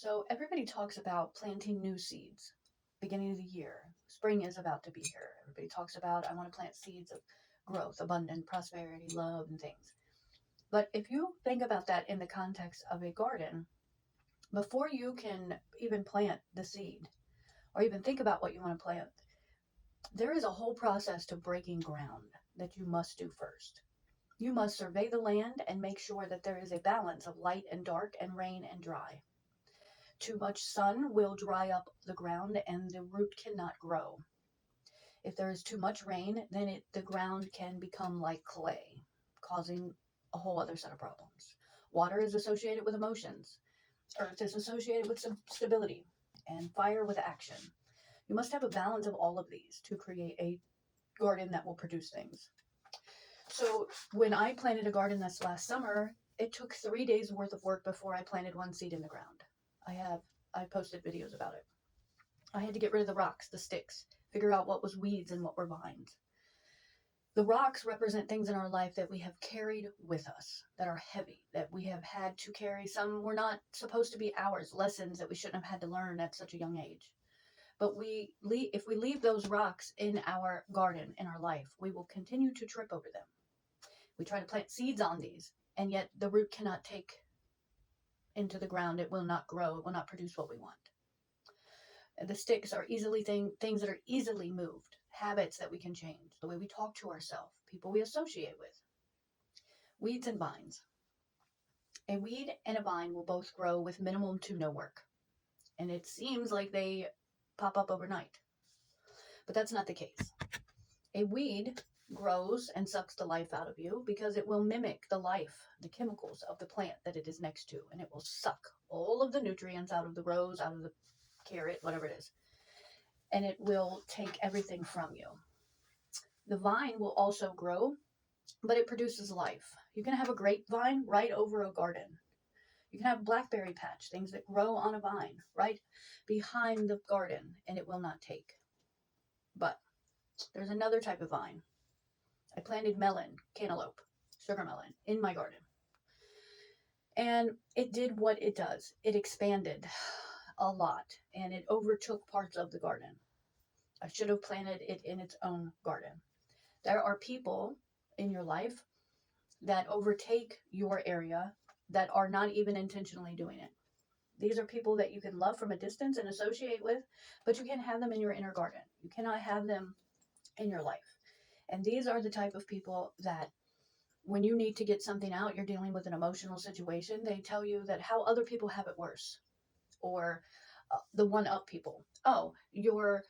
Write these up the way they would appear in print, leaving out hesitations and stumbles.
So everybody talks about planting new seeds, beginning of the year. Spring is about to be here. Everybody talks about, I want to plant seeds of growth, abundance, prosperity, love, and things. But if you think about that in the context of a garden, before you can even plant the seed or even think about what you want to plant, there is a whole process to breaking ground that you must do first. You must survey the land and make sure that there is a balance of light and dark and rain and dry. Too much sun will dry up the ground and the root cannot grow. If there is too much rain, then the ground can become like clay, causing a whole other set of problems. Water is associated with emotions. Earth is associated with some stability, and fire with action. You must have a balance of all of these to create a garden that will produce things. So when I planted a garden this last summer, it took 3 days worth of work before I planted one seed in the ground. I posted videos about it. I had to get rid of the rocks, the sticks, figure out what was weeds and what were vines. The rocks represent things in our life that we have carried with us, that are heavy, that we have had to carry. Some were not supposed to be ours, lessons that we shouldn't have had to learn at such a young age. But if we leave those rocks in our garden, in our life, we will continue to trip over them. We try to plant seeds on these, and yet the root cannot take into the ground. It will not grow. It will not produce what we want. The sticks are easily things that are easily moved, habits that we can change, the way we talk to ourselves, people we associate with. Weeds and vines. A weed and a vine will both grow with minimum to no work. And it seems like they pop up overnight. But that's not the case. A weed grows and sucks the life out of you because it will mimic the life, the chemicals of the plant that it is next to, and it will suck all of the nutrients out of the rose, out of the carrot, whatever it is, and it will take everything from you. The vine will also grow, but it produces life. You can have a grapevine right over a garden. You can have a blackberry patch, things that grow on a vine right behind the garden, and it will not take. But there's another type of vine. I planted melon, cantaloupe, sugar melon in my garden. And it did what it does. It expanded a lot, and it overtook parts of the garden. I should have planted it in its own garden. There are people in your life that overtake your area that are not even intentionally doing it. These are people that you can love from a distance and associate with, but you can't have them in your inner garden. You cannot have them in your life. And these are the type of people that when you need to get something out, you're dealing with an emotional situation, they tell you that how other people have it worse. Or the one-up people. Oh, your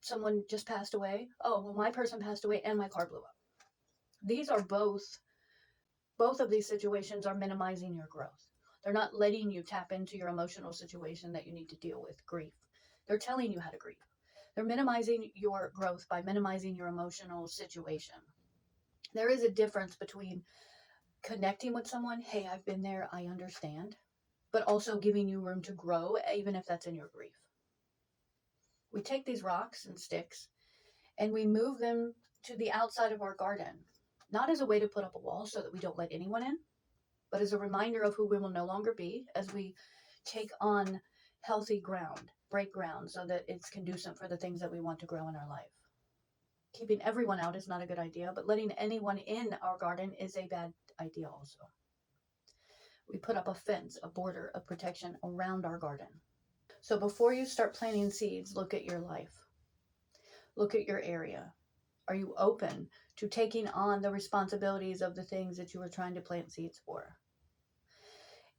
someone just passed away. Oh, well, my person passed away and my car blew up. These are both of these situations are minimizing your growth. They're not letting you tap into your emotional situation that you need to deal with, grief. They're telling you how to grieve. They're minimizing your growth by minimizing your emotional situation. There is a difference between connecting with someone, hey, I've been there, I understand, but also giving you room to grow, even if that's in your grief. We take these rocks and sticks and we move them to the outside of our garden, not as a way to put up a wall so that we don't let anyone in, but as a reminder of who we will no longer be as we take on healthy ground, break ground so that it's conducive for the things that we want to grow in our life. Keeping everyone out is not a good idea, but letting anyone in our garden is a bad idea also. We put up a fence, a border of protection around our garden. So before you start planting seeds, look at your life. Look at your area. Are you open to taking on the responsibilities of the things that you were trying to plant seeds for?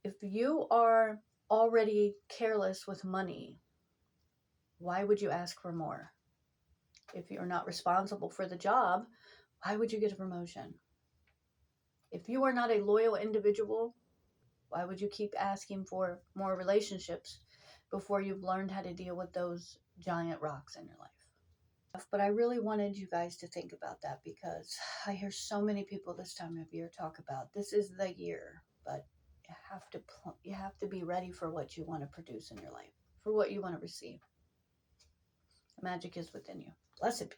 If you are already careless with money, why would you ask for more? If you're not responsible for the job, why would you get a promotion? If you are not a loyal individual, why would you keep asking for more relationships before you've learned how to deal with those giant rocks in your life? But I really wanted you guys to think about that because I hear so many people this time of year talk about this is the year, but you have to be ready for what you want to produce in your life, for what you want to receive. The magic is within you. Blessed be.